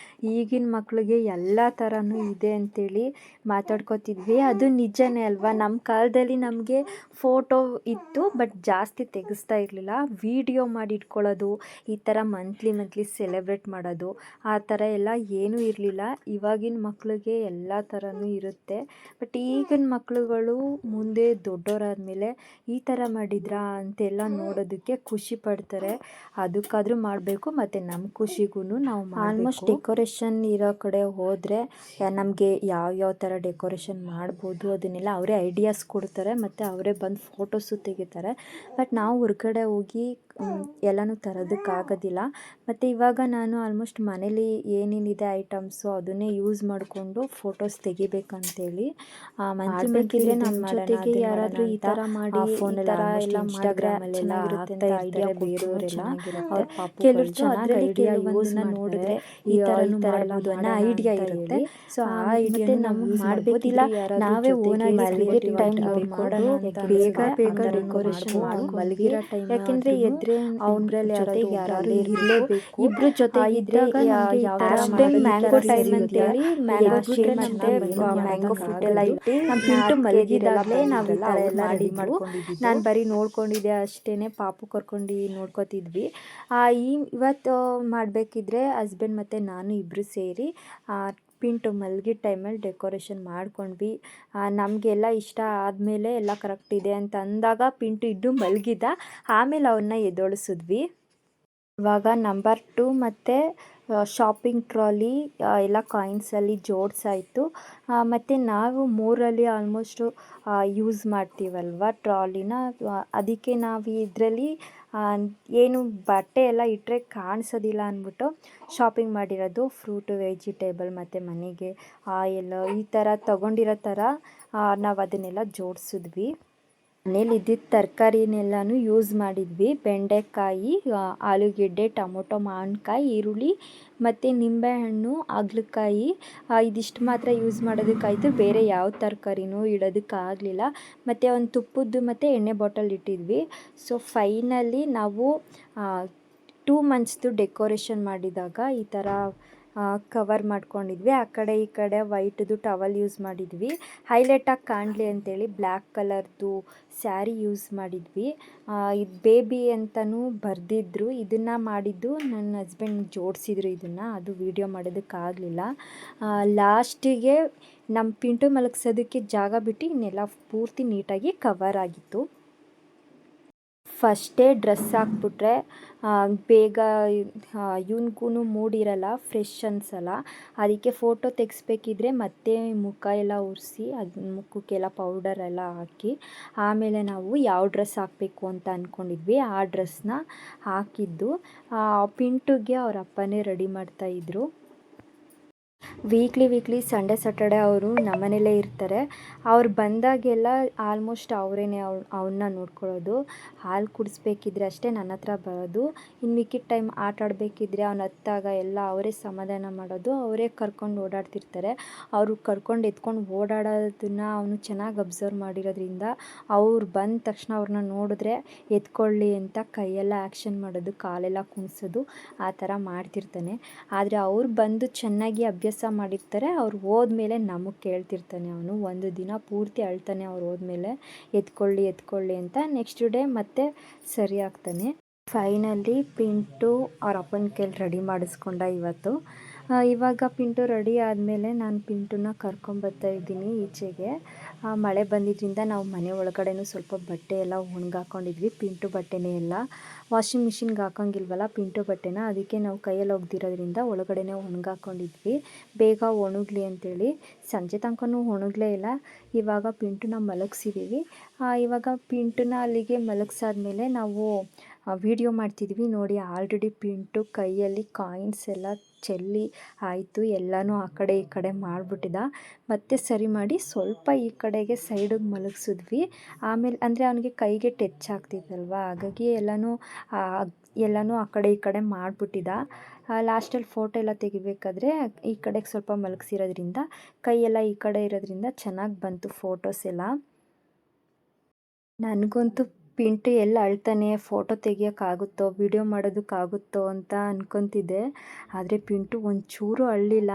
ಈಗಿನ ಮಕ್ಕಳಿಗೆ ಎಲ್ಲ ಥರನೂ ಇದೆ ಅಂಥೇಳಿ ಮಾತಾಡ್ಕೊತಿದ್ವಿ. ಅದು ನಿಜನೇ ಅಲ್ವಾ. ನಮ್ಮ ಕಾಲದಲ್ಲಿ ನಮಗೆ ಫೋಟೋ ಇತ್ತು, ಬಟ್ ಜಾಸ್ತಿ ತೆಗೆಸ್ತಾ ಇರಲಿಲ್ಲ. ವೀಡಿಯೋ ಮಾಡಿ ಇಟ್ಕೊಳ್ಳೋದು, ಈ ಥರ ಮಂತ್ಲಿ ಸೆಲೆಬ್ರೇಟ್ ಮಾಡೋದು, ಆ ಥರ ಎಲ್ಲ ಏನೂ ಇರಲಿಲ್ಲ. ಇವಾಗಿನ ಮಕ್ಕಳಿಗೆ ಎಲ್ಲ ಥರನೂ ಇರುತ್ತೆ. ಬಟ್ ಈಗಿನ ಮಕ್ಕಳುಗಳು ಮುಂದೆ ದೊಡ್ಡವರಾದ್ಮೇಲೆ ಈ ಥರ ಮಾಡಿದ್ರಾ ಅಂತೆಲ್ಲ ನೋಡೋದಕ್ಕೆ ಖುಷಿ ಪಡ್ತಾರೆ. ಅದಕ್ಕಾದರೂ ಮಾಡಬೇಕು, ಮತ್ತು ನಮ್ಮ ಖುಷಿಗೂ ನಾವು ಆಲ್ಮೋಸ್ಟ್ ಡೆಕೋರೇಷನ್ ಇರೋ ಕಡೆ ಹೋದರೆ ನಮಗೆ ಯಾವ ಥರ ಡೆಕೋರೇಷನ್ ಮಾಡ್ಬೋದು ಅದನ್ನೆಲ್ಲ ಅವರೇ ಐಡಿಯಾಸ್ ಕೊಡ್ತಾರೆ, ಮತ್ತು ಅವರೇ ಬಂದು ಫೋಟೋಸು ತೆಗಿತಾರೆ. ಬಟ್ ನಾವು ಹೊರ್ಗಡೆ ಹೋಗಿ ಎಲ್ಲನೂ ತರೋದಕ್ಕಾಗೋದಿಲ್ಲ. ಮತ್ತು ಇವಾಗ ನಾನು ಆಲ್ಮೋಸ್ಟ್ ಮನೇಲಿ ಏನೇನಿದೆ ಐಟಮ್ಸು ಅದನ್ನೇ ಯೂಸ್ ಮಾಡಿಕೊಂಡು ಫೋಟೋಸ್ ತೆಗಿಬೇಕಂತೇಳಿ ಮಾಡಬೇಕಿದ್ರೆ ನಮ್ಮ ಜೊತೆಗೆ ಯಾರಾದರೂ ಈ ಥರ ಮಾಡಿ ಫೋನೆಲ್ಲ ಎಲ್ಲ ಇನ್ಸ್ಟಾಗ್ರಾಮಲ್ಲೆಲ್ಲ ಹಾಕ್ತಾ ಐಡಿಯಾ ಬೇರೆಯವರೆಲ್ಲ ಕೆಲವರು ಚೆನ್ನಾಗಿ ಐಡಿಯಾ ಯೂಸ್ ನೋಡಿದ್ರೆ ಈ ಥರ ಎಲ್ಲ ಐಡಿಯಾ ಇರುತ್ತೆ. ಸೊ ಆ ಐಡಿಯಾ ನಮ್ಗೆ ಮಾಡ್ಬೋದಿಲ್ಲ, ನಾವೇ ಓನಾಗಿ ಮಲಗಿರೋ ಟೈಮ್ ನೋಡಿಕೊಂಡು ಬೇಗ ಡೆಕೋರೇಷನ್ ಮಾಡಿ ಮಲಗಿರೋ ಟೈಮ್. ಯಾಕೆಂದರೆ ಎದ್ರೆ ಅವನಲ್ಲಿ ಯಾರಾದರೂ ಇರಲೇಬೇಕು. ಇಬ್ಬರು ಜೊತೆ ಇದ್ದಾಗ ಮ್ಯಾಂಗೋ ಟೈಮ್ ಅಂತೇಳಿ ಮ್ಯಾಂಗೋ ಶೇಕ್ ಮತ್ತು ಮ್ಯಾಂಗೋ ಫ್ರೂಟ್ ಎಲ್ಲ ಇಟ್ಟು ನಮ್ಮ ಮಲಗಿದಾಗಲೇ ನಾವು ಈ ಥರ ಎಲ್ಲ ರೆಡಿ ಮಾಡ್ಕೊಂಡಿದ್ವಿ. ನಾನು ಬರೀ ನೋಡ್ಕೊಂಡಿದ್ದೆ ಅಷ್ಟೇ, ಪಾಪು ಕರ್ಕೊಂಡು ನೋಡ್ಕೊತಿದ್ವಿ. ಇವತ್ತು ಮಾಡಬೇಕಿದ್ರೆ ಹಸ್ಬೆಂಡ್ ಮತ್ತು ನಾನು ಇಬ್ಬರು ಸೇರಿ ಪಿಂಟು ಮಲಗಿದ ಟೈಮಲ್ಲಿ ಡೆಕೋರೇಷನ್ ಮಾಡ್ಕೊಂಡ್ವಿ. ನಮಗೆಲ್ಲ ಇಷ್ಟ ಆದಮೇಲೆ ಎಲ್ಲ ಕರೆಕ್ಟ್ ಇದೆ ಅಂತ ಅಂದಾಗ ಪಿಂಟು ಇದ್ದು ಮಲಗಿದ್ದ. ಆಮೇಲೆ ಅವನ್ನ ಎದ್ದೊಳಿಸಿದ್ವಿ. ಇವಾಗ ನಂಬರ್ 2 ಮತ್ತು ಶಾಪಿಂಗ್ ಟ್ರಾಲಿ ಎಲ್ಲ ಕಾಯಿನ್ಸಲ್ಲಿ ಜೋಡಿಸಾಯಿತು. ಮತ್ತು ನಾವು 3ರಲ್ಲಿ ಆಲ್ಮೋಸ್ಟು ಯೂಸ್ ಮಾಡ್ತೀವಲ್ವ ಟ್ರಾಲಿನ, ಅದಕ್ಕೆ ನಾವು ಇದರಲ್ಲಿ ಏನು ಬಟ್ಟೆ ಎಲ್ಲ ಇಟ್ಟರೆ ಕಾಣಿಸೋದಿಲ್ಲ ಅಂದ್ಬಿಟ್ಟು ಶಾಪಿಂಗ್ ಮಾಡಿರೋದು. ಫ್ರೂಟು, ವೆಜಿಟೇಬಲ್ ಮತ್ತು ಮನೆಗೆ ಆಯಿಲ್ ಈ ಥರ ತೊಗೊಂಡಿರೋ ಥರ ನಾವು ಅದನ್ನೆಲ್ಲ ಜೋಡಿಸಿದ್ವಿ. ಮನೇಲಿ ಇದ್ದಿದ್ದ ತರಕಾರಿನೆಲ್ಲನೂ ಯೂಸ್ ಮಾಡಿದ್ವಿ. ಬೆಂಡೆಕಾಯಿ, ಆಲೂಗೆಡ್ಡೆ, ಟೊಮೊಟೊ, ಮಾವಿನಕಾಯಿ, ಈರುಳ್ಳಿ ಮತ್ತು ನಿಂಬೆಹಣ್ಣು, ಹಾಗಲಕಾಯಿ, ಇದಿಷ್ಟು ಮಾತ್ರ ಯೂಸ್ ಮಾಡೋದಕ್ಕಾಯಿತು. ಬೇರೆ ಯಾವ ತರಕಾರಿನೂ ಇಡೋದಕ್ಕಾಗಲಿಲ್ಲ. ಮತ್ತು ಒಂದು ತುಪ್ಪದ್ದು ಮತ್ತು ಎಣ್ಣೆ ಬಾಟಲ್ ಇಟ್ಟಿದ್ವಿ. ಸೊ ಫೈನಲಿ ನಾವು 2 ಮಂತ್ಸ್ದು ಡೆಕೋರೇಷನ್ ಮಾಡಿದಾಗ ಈ ಥರ ಕವರ್ ಮಾಡ್ಕೊಂಡಿದ್ವಿ. ಆ ಕಡೆ ಈ ಕಡೆ ವೈಟ್ದು ಟವಲ್ ಯೂಸ್ ಮಾಡಿದ್ವಿ. ಹೈಲೈಟಾಗಿ ಕಾಣಲಿ ಅಂತೇಳಿ ಬ್ಲ್ಯಾಕ್ ಕಲರ್ದು ಸ್ಯಾರಿ ಯೂಸ್ ಮಾಡಿದ್ವಿ. ಇದು ಬೇಬಿ ಅಂತಲೂ ಬರೆದಿದ್ರು. ಇದನ್ನು ಮಾಡಿದ್ದು ನನ್ನ ಹಸ್ಬೆಂಡ್ ಜೋಡಿಸಿದ್ರು ಇದನ್ನು, ಅದು ವೀಡಿಯೋ ಮಾಡೋದಕ್ಕಾಗಲಿಲ್ಲ. ಲಾಸ್ಟಿಗೆ ನಮ್ಮ ಪಿಂಟು ಮಲಗಿಸೋದಕ್ಕೆ ಜಾಗ ಬಿಟ್ಟು ಇನ್ನೆಲ್ಲ ಪೂರ್ತಿ ನೀಟಾಗಿ ಕವರ್ ಆಗಿತ್ತು. ಫಸ್ಟೇ ಡ್ರೆಸ್ ಹಾಕ್ಬಿಟ್ರೆ ಬೇಗ ಇವನಿಗೂ ಮೂಡಿರಲ್ಲ, ಫ್ರೆಶ್ ಅನಿಸಲ್ಲ. ಅದಕ್ಕೆ ಫೋಟೋ ತೆಗೆಸ್ಬೇಕಿದ್ರೆ ಮತ್ತೆ ಮುಖ ಎಲ್ಲ ಒರೆಸಿ ಅದು ಮುಖಕ್ಕೆಲ್ಲ ಪೌಡರ್ ಎಲ್ಲ ಹಾಕಿ ಆಮೇಲೆ ನಾವು ಯಾವ ಡ್ರೆಸ್ ಹಾಕಬೇಕು ಅಂತ ಅಂದ್ಕೊಂಡಿದ್ವಿ ಆ ಡ್ರೆಸ್ನ ಹಾಕಿದ್ದು. ಪಿಂಟುಗೆ ಅವ್ರ ಅಪ್ಪನೇ ರೆಡಿ ಮಾಡ್ತಾಯಿದ್ರು. ವೀಕ್ಲಿ ಸಂಡೇ ಸ್ಯಾಟರ್ಡೆ ಅವರು ನಮ್ಮನೇಲೇ ಇರ್ತಾರೆ. ಅವ್ರು ಬಂದಾಗೆಲ್ಲ ಆಲ್ಮೋಸ್ಟ್ ಅವರೇನೆ ಅವನ್ನ ನೋಡ್ಕೊಳ್ಳೋದು. ಹಾಲು ಕುಡಿಸ್ಬೇಕಿದ್ರೆ ಅಷ್ಟೇ ನನ್ನ ಹತ್ರ ಬರೋದು. ಇನ್ನು ಮಿಕ್ಕಿದ ಟೈಮ್ ಆಟ ಆಡಬೇಕಿದ್ರೆ ಅವ್ನು ಹತ್ತಾಗ ಎಲ್ಲ ಅವರೇ ಸಮಾಧಾನ ಮಾಡೋದು, ಅವರೇ ಕರ್ಕೊಂಡು ಓಡಾಡ್ತಿರ್ತಾರೆ. ಅವರು ಕರ್ಕೊಂಡು ಎತ್ಕೊಂಡು ಓಡಾಡೋದನ್ನು ಅವನು ಚೆನ್ನಾಗಿ ಅಬ್ಸರ್ವ್ ಮಾಡಿರೋದ್ರಿಂದ ಅವ್ರು ಬಂದ ತಕ್ಷಣ ಅವ್ರನ್ನ ನೋಡಿದ್ರೆ ಎತ್ಕೊಳ್ಳಿ ಅಂತ ಕೈಯೆಲ್ಲ ಆ್ಯಕ್ಷನ್ ಮಾಡೋದು, ಕಾಲೆಲ್ಲ ಕುಣಿಸೋದು, ಆ ಥರ ಮಾಡ್ತಿರ್ತಾನೆ. ಆದರೆ ಅವ್ರು ಬಂದು ಚೆನ್ನಾಗಿ ಅಭ್ಯಾಸ ಮಾಡಿರ್ತಾರೆ. ಅವ್ರು ಹೋದ್ಮೇಲೆ ನಮಗೆ ಕೇಳ್ತಿರ್ತಾನೆ. ಅವನು ಒಂದು ದಿನ ಪೂರ್ತಿ ಅಳ್ತಾನೆ ಅವ್ರು ಹೋದ್ಮೇಲೆ, ಎತ್ಕೊಳ್ಳಿ ಅಂತ. ನೆಕ್ಸ್ಟ್ ಡೇ ಮತ್ತೆ ಸರಿ ಆಗ್ತಾನೆ. ಫೈನಲಿ ಪಿಂಟು ಅವ್ರ ಅಪ್ಪನ ಕೈಲಿ ರೆಡಿ ಮಾಡಿಸ್ಕೊಂಡ ಇವತ್ತು. ಇವಾಗ ಪಿಂಟು ರೆಡಿ ಆದಮೇಲೆ ನಾನು ಪಿಂಟುನ ಕರ್ಕೊಂಬರ್ತಾ ಇದ್ದೀನಿ ಈಚೆಗೆ. ಮಳೆ ಬಂದಿದ್ದರಿಂದ ನಾವು ಮನೆ ಒಳಗಡೆನೂ ಸ್ವಲ್ಪ ಬಟ್ಟೆ ಎಲ್ಲ ಒಣಗಾಕೊಂಡಿದ್ವಿ. ಪಿಂಟು ಬಟ್ಟೆನೇ ಎಲ್ಲ ವಾಷಿಂಗ್ ಮಿಷಿನ್ಗೆ ಹಾಕೋಂಗಿಲ್ವಲ್ಲ ಪಿಂಟು ಬಟ್ಟೆನ, ಅದಕ್ಕೆ ನಾವು ಕೈಯಲ್ಲಿ ಒಗ್ದಿರೋದ್ರಿಂದ ಒಳಗಡೆನೇ ಒಣಗಾಕೊಂಡಿದ್ವಿ ಬೇಗ ಒಣಗಲಿ ಅಂತೇಳಿ. ಸಂಜೆ ತನಕನೂ ಒಣಗಲೇ ಇಲ್ಲ. ಇವಾಗ ಪಿಂಟುನ ಮಲಗಿಸಿದ್ದೀವಿ. ಇವಾಗ ಪಿಂಟುನ ಅಲ್ಲಿಗೆ ಮಲಗಿಸಾದ್ಮೇಲೆ ನಾವು ವಿಡಿಯೋ ಮಾಡ್ತಿದ್ವಿ. ನೋಡಿ ಆಲ್ರೆಡಿ ಪಿಂಟು ಕೈಯಲ್ಲಿ ಕಾಯಿನ್ಸ್ ಎಲ್ಲ ಚೆಲ್ಲಿ ಆಯಿತು. ಎಲ್ಲನೂ ಆ ಕಡೆ ಈ ಕಡೆ ಮಾಡಿಬಿಟ್ಟಿದ್ದ. ಮತ್ತೆ ಸರಿ ಮಾಡಿ ಸ್ವಲ್ಪ ಈ ಕಡೆಗೆ ಸೈಡಿಗೆ ಮಲಗಿಸಿದ್ವಿ. ಆಮೇಲೆ ಅಂದರೆ ಅವನಿಗೆ ಕೈಗೆ ಟಚ್ ಆಗ್ತಿತ್ತಲ್ವ, ಹಾಗಾಗಿ ಎಲ್ಲನೂ ಆ ಕಡೆ ಈ ಕಡೆ ಮಾಡಿಬಿಟ್ಟಿದ್ದ. ಲಾಸ್ಟಲ್ಲಿ ಫೋಟೋ ಎಲ್ಲ ತೆಗಿಬೇಕಾದ್ರೆ ಈ ಕಡೆಗೆ ಸ್ವಲ್ಪ ಮಲಗಿಸಿರೋದ್ರಿಂದ ಕೈಯೆಲ್ಲ ಈ ಕಡೆ ಇರೋದ್ರಿಂದ ಚೆನ್ನಾಗಿ ಬಂತು ಫೋಟೋಸ್ ಎಲ್ಲ. ನನಗಂತೂ ಪಿಂಟು ಎಲ್ಲ ಅಳ್ತಾನೆ, ಫೋಟೋ ತೆಗಿಯೋಕ್ಕಾಗುತ್ತೋ ವಿಡಿಯೋ ಮಾಡೋದಕ್ಕಾಗುತ್ತೋ ಅಂತ ಅಂದ್ಕೊತಿದ್ದೆ. ಆದರೆ ಪಿಂಟು ಒಂಚೂರು ಅಳಲಿಲ್ಲ.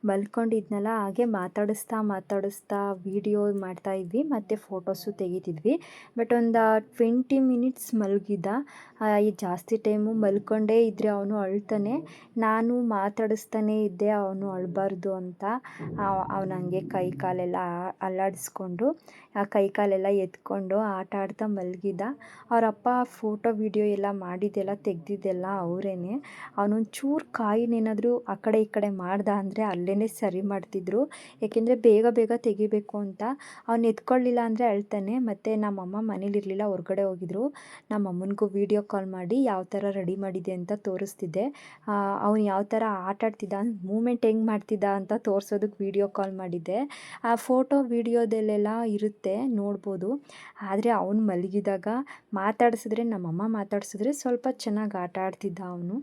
ಮಲ್ಕೊಂಡಿದ್ನಲ್ಲ, ಹಾಗೆ ಮಾತಾಡಿಸ್ತಾ ವಿಡಿಯೋ ಮಾಡ್ತಾಯಿದ್ವಿ ಮತ್ತು ಫೋಟೋಸು ತೆಗಿತಿದ್ವಿ. ಬಟ್ ಒಂದು 20 ಮಿನಿಟ್ಸ್ ಮಲಗಿದ್ದ. ಈ ಜಾಸ್ತಿ ಟೈಮು ಮಲ್ಕೊಂಡೇ ಇದ್ದರೆ ಅವನು ಅಳ್ತಾನೆ. ನಾನು ಮಾತಾಡಿಸ್ತಾನೇ ಇದ್ದೆ ಅವನು ಅಳಬಾರ್ದು ಅಂತ. ಅವನು ಹಂಗೆ ಕೈ ಕಾಲೆಲ್ಲ ಅಲ್ಲಾಡಿಸ್ಕೊಂಡು ಕೈ ಕಾಲೆಲ್ಲ ಎತ್ಕೊಂಡು ಆಟ ಆಡ್ತಾ ಮಲಗಿದ್ದ. ಅವರಪ್ಪ ಫೋಟೋ ವಿಡಿಯೋ ಎಲ್ಲ ಮಾಡಿದ್ದೆಲ್ಲ ತೆಗ್ದಿದ್ದೆಲ್ಲ ಅವರೇನೆ. ಅವನೊಂಚೂರು ಕಾಯಿನೇನಾದರೂ ಆ ಕಡೆ ಈ ಕಡೆ ಮಾಡ್ದ ಅಂದರೆ ಅಲ್ಲೇ ಸರಿ ಮಾಡ್ತಿದ್ರು. ಏಕೆಂದರೆ ಬೇಗ ತೆಗಿಬೇಕು ಅಂತ. ಅವ್ನು ಎತ್ಕೊಳ್ಳಿಲ್ಲ ಅಂದರೆ ಅಳ್ತಾನೆ. ಮತ್ತು ನಮ್ಮಮ್ಮ ಮನೇಲಿರಲಿಲ್ಲ, ಹೊರಗಡೆ ಹೋಗಿದ್ರು. ನಮ್ಮಮ್ಮನಿಗೂ ವೀಡಿಯೋ ಕಾಲ್ ಮಾಡಿ ಯಾವ ಥರ ರೆಡಿ ಮಾಡಿದ್ದೆ ಅಂತ ತೋರಿಸ್ತಿದ್ದೆ. ಅವನು ಯಾವ ಥರ ಆಟ ಆಡ್ತಿದ್ದ, ಮೂಮೆಂಟ್ ಹೆಂಗೆ ಮಾಡ್ತಿದ್ದ ಅಂತ ತೋರಿಸೋದಕ್ಕೆ ವೀಡಿಯೋ ಕಾಲ್ ಮಾಡಿದ್ದೆ. ಆ ಫೋಟೋ ವೀಡಿಯೋದಲ್ಲೆಲ್ಲ ಇರುತ್ತೆ, ನೋಡ್ಬೋದು. ಆದರೆ ಅವನು ಮಲಗಿದಾಗ ನಮ್ಮಮ್ಮ ಮಾತಾಡಿಸಿದ್ರೆ ಸ್ವಲ್ಪ ಚೆನ್ನಾಗಿ ಆಟ ಆಡ್ತಿದ್ದ ಅವನು.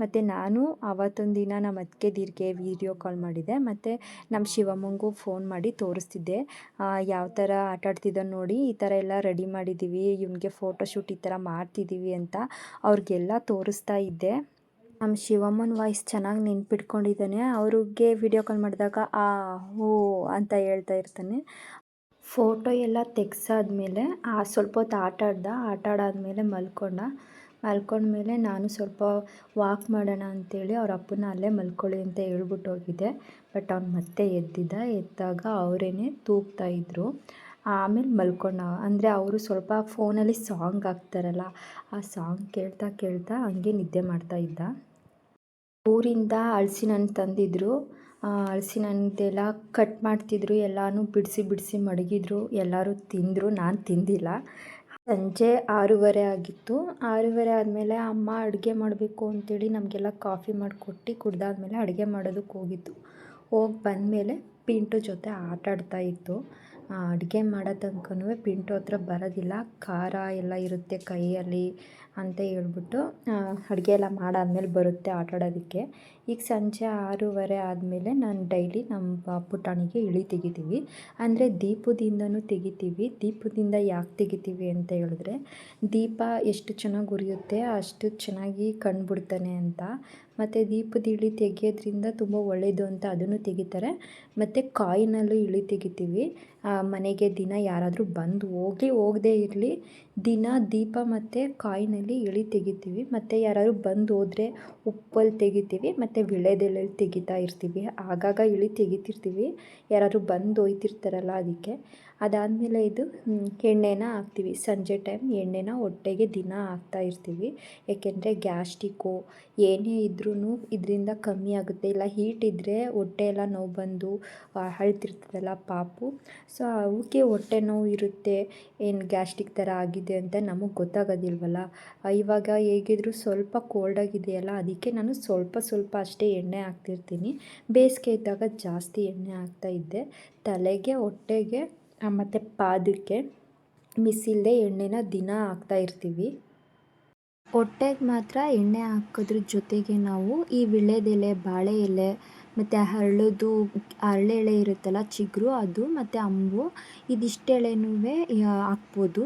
ಮತ್ತು ನಾನು ಆವತ್ತೊಂದು ದಿನ ನಮ್ಮ ಅತ್ತಿಗೆದಿರಿಗೆ ವೀಡಿಯೋ ಕಾಲ್ ಮಾಡಿದ್ದೆ. ಮತ್ತು ನಮ್ಮ ಶಿವಮ್ಮಂಗೂ ಫೋನ್ ಮಾಡಿ ತೋರಿಸ್ತಿದ್ದೆ, ಯಾವ ಥರ ಆಟ ಆಡ್ತಿದ್ದಾನೆ ನೋಡಿ, ಈ ಥರ ಎಲ್ಲ ರೆಡಿ ಮಾಡಿದ್ದೀವಿ, ಇವನಿಗೆ ಫೋಟೋಶೂಟ್ ಈ ಥರ ಮಾಡ್ತಿದ್ದೀವಿ ಅಂತ ಅವ್ರಿಗೆಲ್ಲ ತೋರಿಸ್ತಾ ಇದ್ದೆ. ನಮ್ಮ ಶಿವಮ್ಮನ ವಾಯ್ಸ್ ಚೆನ್ನಾಗಿ ನೆನ್ಪಿಟ್ಕೊಂಡಿದ್ದಾನೆ. ಅವ್ರಿಗೆ ವಿಡಿಯೋ ಕಾಲ್ ಮಾಡಿದಾಗ ಹೂ ಅಂತ ಹೇಳ್ತಾ ಇರ್ತಾನೆ. ಫೋಟೋ ಎಲ್ಲ ತೆಗ್ಸಾದ್ಮೇಲೆ ಸ್ವಲ್ಪ ಹೊತ್ತು ಆಟ ಆಡಾದ್ಮೇಲೆ ಮಲ್ಕೊಂಡ್ಮೇಲೆ ನಾನು ಸ್ವಲ್ಪ ವಾಕ್ ಮಾಡೋಣ ಅಂತೇಳಿ ಅವ್ರ ಅಪ್ಪನ ಅಲ್ಲೇ ಮಲ್ಕೊಳ್ಳಿ ಅಂತ ಹೇಳ್ಬಿಟ್ಟು ಹೋಗಿದ್ದೆ. ಬಟ್ ಅವ್ನು ಮತ್ತೆ ಎದ್ದಾಗ ಅವರೇನೆ ತೂಗ್ತಾಯಿದ್ರು. ಆಮೇಲೆ ಮಲ್ಕೊಂಡ. ಅಂದರೆ ಅವರು ಸ್ವಲ್ಪ ಫೋನಲ್ಲಿ ಸಾಂಗ್ ಹಾಕ್ತಾರಲ್ಲ, ಆ ಸಾಂಗ್ ಕೇಳ್ತಾ ಹಂಗೆ ನಿದ್ದೆ ಮಾಡ್ತಾಯಿದ್ದ. ಊರಿಂದ ಹಲಸಿನ ಹಣ್ಣು ತಂದಿದ್ದರು. ಹಲಸಿನ ಹಣ್ಣೆಲ್ಲ ಕಟ್ ಮಾಡ್ತಿದ್ರು, ಎಲ್ಲನೂ ಬಿಡಿಸಿ ಮಡಗಿದ್ರು. ಎಲ್ಲರೂ ತಿಂದರು, ನಾನು ತಿಂದಿಲ್ಲ. ಸಂಜೆ 6:30 ಆಗಿತ್ತು. 6:30 ಆದಮೇಲೆ ಅಮ್ಮ ಅಡುಗೆ ಮಾಡಬೇಕು ಅಂತೇಳಿ ನಮಗೆಲ್ಲ ಕಾಫಿ ಮಾಡಿಕೊಟ್ಟು ಕುಡ್ದಾದ್ಮೇಲೆ ಅಡುಗೆ ಮಾಡೋದಕ್ಕೆ ಹೋಗಿ ಬಂದಮೇಲೆ ಪಿಂಟು ಜೊತೆ ಆಟ ಆಡ್ತಾಯಿತ್ತು. ಅಡುಗೆ ಮಾಡೋ ತನಕನೂ ಪಿಂಟು ಹತ್ರ ಬರೋದಿಲ್ಲ, ಖಾರ ಎಲ್ಲ ಇರುತ್ತೆ ಕೈಯಲ್ಲಿ ಅಂತ ಹೇಳ್ಬಿಟ್ಟು ಅಡುಗೆ ಎಲ್ಲ ಮಾಡಾದ್ಮೇಲೆ ಬರುತ್ತೆ ಆಟ ಆಡೋದಕ್ಕೆ. ಈಗ ಸಂಜೆ 6:30 ಆದಮೇಲೆ ನಾನು ಡೈಲಿ ನಮ್ಮ ಪುಟಾಣಿಗೆ ಇಳಿ ತೆಗಿತೀವಿ. ಅಂದರೆ ದೀಪದಿಂದನೂ ತೆಗಿತೀವಿ. ದೀಪದಿಂದ ಯಾಕೆ ತೆಗಿತೀವಿ ಅಂತ ಹೇಳಿದ್ರೆ, ದೀಪ ಎಷ್ಟು ಚೆನ್ನಾಗಿ ಉರಿಯುತ್ತೆ ಅಷ್ಟು ಚೆನ್ನಾಗಿ ಕಂಡುಬಿಡ್ತಾನೆ ಅಂತ. ಮತ್ತು ದೀಪದ ಇಳಿ ತೆಗಿಯೋದ್ರಿಂದ ತುಂಬ ಒಳ್ಳೆಯದು ಅಂತ ಅದನ್ನು ತೆಗಿತಾರೆ. ಮತ್ತು ಕಾಯಿನಲ್ಲೂ ಇಳಿ ತೆಗಿತೀವಿ. ಮನೆಗೆ ದಿನ ಯಾರಾದರೂ ಬಂದು ಹೋಗದೇ ಇರಲಿ, ದಿನ ದೀಪ ಮತ್ತು ಕಾಯಿನಲ್ಲಿ ಇಳಿ ತೆಗಿತೀವಿ. ಮತ್ತು ಯಾರಾದರೂ ಬಂದು ಹೋದರೆ ಉಪ್ಪಲ್ಲಿ ತೆಗಿತೀವಿ ಮತ್ತು ವೀಳ್ಯದೆಲೆಯಲ್ಲಿ ತೆಗಿತಾ ಇರ್ತೀವಿ. ಆಗಾಗ ಇಳಿ ತೆಗಿತಿರ್ತೀವಿ, ಯಾರಾದರೂ ಬಂದು ಒಯ್ತಿರ್ತಾರಲ್ಲ ಅದಕ್ಕೆ. ಅದಾದಮೇಲೆ ಇದು ಎಣ್ಣೆನ ಹಾಕ್ತೀವಿ. ಸಂಜೆ ಟೈಮ್ ಎಣ್ಣೆನ ಹೊಟ್ಟೆಗೆ ದಿನ ಹಾಕ್ತಾಯಿರ್ತೀವಿ. ಏಕೆಂದರೆ ಗ್ಯಾಸ್ಟಿಕ್ಕು ಏನೇ ಇದ್ರೂ ಇದರಿಂದ ಕಮ್ಮಿ ಆಗುತ್ತೆ. ಇಲ್ಲ ಹೀಟ್ ಇದ್ದರೆ ಹೊಟ್ಟೆ ಎಲ್ಲ ನೋವು ಬಂದು ಅಳ್ತಿರ್ತದಲ್ಲ ಪಾಪು, ಸೊ ಅವಕ್ಕೆ ಹೊಟ್ಟೆ ನೋವು ಇರುತ್ತೆ, ಏನು ಗ್ಯಾಸ್ಟ್ರಿಕ್ ಥರ ಆಗಿದೆ ಅಂತ ನಮಗೆ ಗೊತ್ತಾಗೋದಿಲ್ವಲ್ಲ. ಇವಾಗ ಹೇಗಿದ್ದರೂ ಸ್ವಲ್ಪ ಕೋಲ್ಡಾಗಿದೆಯಲ್ಲ, ಅದಕ್ಕೆ ನಾನು ಸ್ವಲ್ಪ ಅಷ್ಟೇ ಎಣ್ಣೆ ಹಾಕ್ತಿರ್ತೀನಿ. ಬೇಸಿಗೆ ಇದ್ದಾಗ ಜಾಸ್ತಿ ಎಣ್ಣೆ ಹಾಕ್ತಾಯಿದ್ದೆ. ತಲೆಗೆ, ಹೊಟ್ಟೆಗೆ ಮತ್ತು ಪಾದಕ್ಕೆ ಮಿಸ್ ಇಲ್ಲದೆ ಎಣ್ಣೆನ ದಿನ ಹಾಕ್ತಾಯಿರ್ತೀವಿ. ಹೊಟ್ಟೆಗೆ ಮಾತ್ರ ಎಣ್ಣೆ ಹಾಕೋದ್ರ ಜೊತೆಗೆ ನಾವು ಈ ವೀಳ್ಯದೆಲೆ, ಬಾಳೆ ಎಲೆ ಮತ್ತು ಹರಳೆ ಎಲೆ ಇರುತ್ತಲ್ಲ, ಚಿಗುರು, ಅದು ಮತ್ತು ಅಂಬು, ಇದಿಷ್ಟು ಎಳೆನೂ ಹಾಕ್ಬೋದು.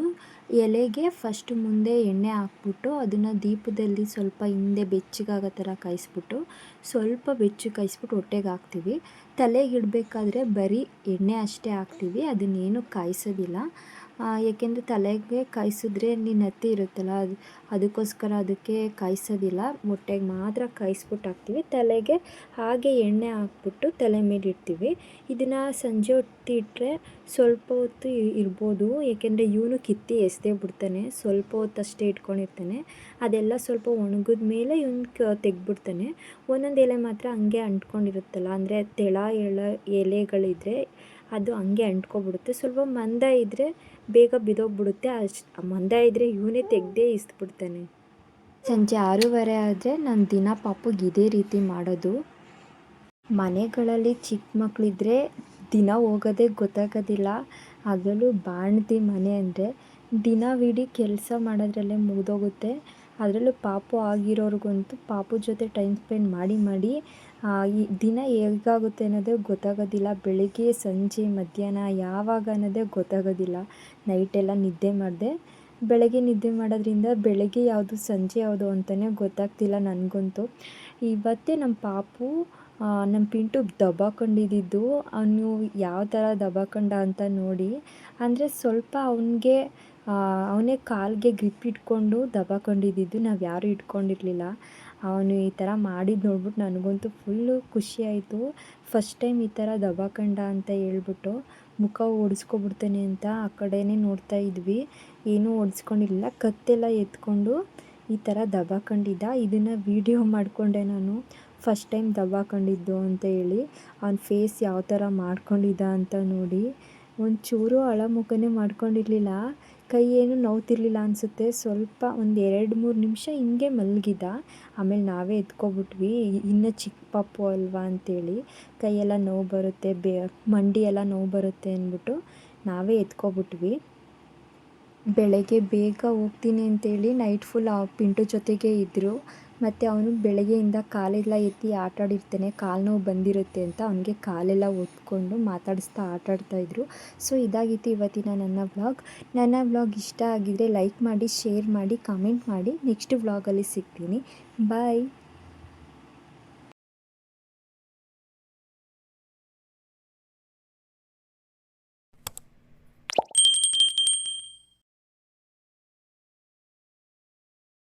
ಎಲೆಗೆ ಫಸ್ಟ್ ಮುಂದೆ ಎಣ್ಣೆ ಹಾಕ್ಬಿಟ್ಟು ಅದನ್ನು ದೀಪದಲ್ಲಿ ಸ್ವಲ್ಪ ಹಿಂದೆ ಬೆಚ್ಚಗಾಗೋ ಥರ ಕಾಯಿಸ್ಬಿಟ್ಟು ಹೊಟ್ಟೆಗೆ ಹಾಕ್ತೀವಿ. ತಲೆಗೆ ಇಡಬೇಕಾದ್ರೆ ಬರೀ ಎಣ್ಣೆ ಅಷ್ಟೇ ಹಾಕ್ತೀವಿ, ಅದನ್ನೇನು ಕಾಯಿಸೋದಿಲ್ಲ. ಏಕೆಂದರೆ ತಲೆಗೆ ಕಾಯಿಸಿದ್ರೆ ಹತ್ತಿ ಇರುತ್ತಲ್ಲ ಅದಕ್ಕೋಸ್ಕರ ಅದಕ್ಕೆ ಕಾಯಿಸೋದಿಲ್ಲ, ಮೊಟ್ಟೆಗೆ ಮಾತ್ರ ಕಾಯಿಸ್ಬಿಟ್ಟು ಹಾಕ್ತೀವಿ. ತಲೆಗೆ ಹಾಗೆ ಎಣ್ಣೆ ಹಾಕ್ಬಿಟ್ಟು ತಲೆ ಮೇಲೆ ಇಡ್ತೀವಿ. ಇದನ್ನು ಸಂಜೆ ಹೊತ್ತು ಇಟ್ಟರೆ ಸ್ವಲ್ಪ ಹೊತ್ತು ಇರ್ಬೋದು, ಏಕೆಂದರೆ ಇವನು ಕಿತ್ತು ಎಸೆದೇ ಬಿಡ್ತಾನೆ. ಸ್ವಲ್ಪ ಹೊತ್ತು ಅಷ್ಟೇ ಇಟ್ಕೊಂಡಿರ್ತಾನೆ. ಅದೆಲ್ಲ ಸ್ವಲ್ಪ ಒಣಗಿದ ಮೇಲೆ ಇವನು ತೆಗೆದ್ಬಿಡ್ತಾನೆ. ಒಂದೊಂದು ಎಲೆ ಮಾತ್ರ ಹಂಗೆ ಅಂಟ್ಕೊಂಡಿರುತ್ತಲ್ಲ, ಅಂದರೆ ಎಲೆಗಳಿದ್ರೆ ಅದು ಹಂಗೆ ಅಂಟ್ಕೊಬಿಡುತ್ತೆ. ಸ್ವಲ್ಪ ಮಂದ ಇದ್ದರೆ ಬೇಗ ಬಿದ್ದೋಗ್ಬಿಡುತ್ತೆ. ಮಂದ ಇದ್ದರೆ ಇವನೇ ತೆಗೆದೇ ಇಸ್ಬಿಡ್ತಾನೆ. ಸಂಜೆ 6:30 ಆದರೆ ನಾನು ದಿನ ಪಾಪುಗೆ ಇದೇ ರೀತಿ ಮಾಡೋದು. ಮನೆಗಳಲ್ಲಿ ಚಿಕ್ಕ ಮಕ್ಕಳಿದ್ರೆ ದಿನ ಹೋಗೋದೇ ಗೊತ್ತಾಗೋದಿಲ್ಲ. ಅದರಲ್ಲೂ ಬಾಣತಿ ಮನೆ ಅಂದರೆ ದಿನವಿಡೀ ಕೆಲಸ ಮಾಡೋದ್ರಲ್ಲೇ ಮುಗಿದೋಗುತ್ತೆ. ಅದರಲ್ಲೂ ಪಾಪು ಆಗಿರೋರಿಗಂತೂ ಪಾಪು ಜೊತೆ ಟೈಮ್ ಸ್ಪೆಂಡ್ ಮಾಡಿ ಈ ದಿನ ಹೇಗಾಗುತ್ತೆ ಅನ್ನೋದೇ ಗೊತ್ತಾಗೋದಿಲ್ಲ. ಬೆಳಿಗ್ಗೆ ಸಂಜೆ ಮಧ್ಯಾಹ್ನ ಯಾವಾಗ ಅನ್ನೋದೇ ಗೊತ್ತಾಗೋದಿಲ್ಲ. ನೈಟೆಲ್ಲ ನಿದ್ದೆ ಮಾಡಿದೆ. ಬೆಳಗ್ಗೆ ನಿದ್ದೆ ಮಾಡೋದ್ರಿಂದ ಬೆಳಗ್ಗೆ ಯಾವುದು ಸಂಜೆ ಯಾವುದು ಅಂತಲೇ ಗೊತ್ತಾಗ್ತಿಲ್ಲ ನನಗಂತೂ. ಇವತ್ತೇ ನಮ್ಮ ಪಾಪು ನಮ್ಮ ಪಿಂಟು ದಬಾಕೊಂಡಿದ್ದು. ಅವನು ಯಾವ ಥರ ದಬಾಕೊಂಡ ಅಂತ ನೋಡಿ, ಅಂದರೆ ಸ್ವಲ್ಪ ಅವನೇ ಕಾಲಿಗೆ ಗ್ರಿಪ್ ಇಟ್ಕೊಂಡು ದಬಾಕೊಂಡಿದ್ದು. ನಾವು ಯಾರೂ ಇಟ್ಕೊಂಡಿರಲಿಲ್ಲ. ಅವನು ಈ ಥರ ಮಾಡಿದ್ದು ನೋಡ್ಬಿಟ್ಟು ನನಗಂತೂ ಫುಲ್ಲು ಖುಷಿಯಾಯಿತು. ಫಸ್ಟ್ ಟೈಮ್ ಈ ಥರ ದಬಾಕೊಂಡ ಅಂತ ಹೇಳ್ಬಿಟ್ಟು. ಮುಖ ಒಡಿಸ್ಕೊಬಿಡ್ತಾನೆ ಅಂತ ಆ ಕಡೆನೇ ನೋಡ್ತಾ ಇದ್ವಿ. ಏನೂ ಒಡಿಸ್ಕೊಂಡಿರಲಿಲ್ಲ. ಕತ್ತೆಲ್ಲ ಎತ್ಕೊಂಡು ಈ ಥರ ದಬಾಕೊಂಡಿದ್ದ. ಇದನ್ನು ವೀಡಿಯೋ ಮಾಡಿಕೊಂಡೆ ನಾನು, ಫಸ್ಟ್ ಟೈಮ್ ದಬಾಕೊಂಡಿದ್ದು ಅಂತ ಹೇಳಿ. ಅವ್ನ ಫೇಸ್ ಯಾವ ಥರ ಮಾಡ್ಕೊಂಡಿದ್ದ ಅಂತ ನೋಡಿ. ಒಂಚೂರು ಮುಖನೇ ಮಾಡ್ಕೊಂಡಿರಲಿಲ್ಲ. ಕೈ ಏನು ನೋವ್ತಿರ್ಲಿಲ್ಲ ಅನಿಸುತ್ತೆ. ಸ್ವಲ್ಪ ಒಂದು 2-3 ನಿಮಿಷ ಹಿಂಗೆ ಮಲಗಿದ್ದ. ಆಮೇಲೆ ನಾವೇ ಎತ್ಕೊಬಿಟ್ವಿ, ಇನ್ನೂ ಚಿಕ್ಕ ಪಾಪು ಅಲ್ವಾ ಅಂಥೇಳಿ. ಕೈಯೆಲ್ಲ ನೋವು ಬರುತ್ತೆ, ಮಂಡಿ ಎಲ್ಲ ನೋವು ಬರುತ್ತೆ ಅಂದ್ಬಿಟ್ಟು ನಾವೇ ಎತ್ಕೊಬಿಟ್ವಿ. ಬೆಳಗ್ಗೆ ಬೇಗ ಹೋಗ್ತೀನಿ ಅಂತೇಳಿ ನೈಟ್ ಫುಲ್ ಆ ಪಿಂಟು ಜೊತೆಗೆ ಇದ್ದರು. ಮತ್ತು ಅವನು ಬೆಳಗ್ಗೆಯಿಂದ ಕಾಲೆಲ್ಲ ಎತ್ತಿ ಆಟಾಡಿರ್ತಾನೆ, ಕಾಲು ನೋವು ಬಂದಿರುತ್ತೆ ಅಂತ ಅವನಿಗೆ ಕಾಲೆಲ್ಲ ಒತ್ಕೊಂಡು ಮಾತಾಡಿಸ್ತಾ ಆಟಾಡ್ತಾಯಿದ್ರು. ಸೊ ಇದಾಗಿತ್ತು ಇವತ್ತಿನ ನನ್ನ ವ್ಲಾಗ್. ನನ್ನ ವ್ಲಾಗ್ ಇಷ್ಟ ಆಗಿದರೆ ಲೈಕ್ ಮಾಡಿ, ಶೇರ್ ಮಾಡಿ, ಕಮೆಂಟ್ ಮಾಡಿ. ನೆಕ್ಸ್ಟ್ ವ್ಲಾಗಲ್ಲಿ ಸಿಗ್ತೀನಿ. ಬಾಯ್.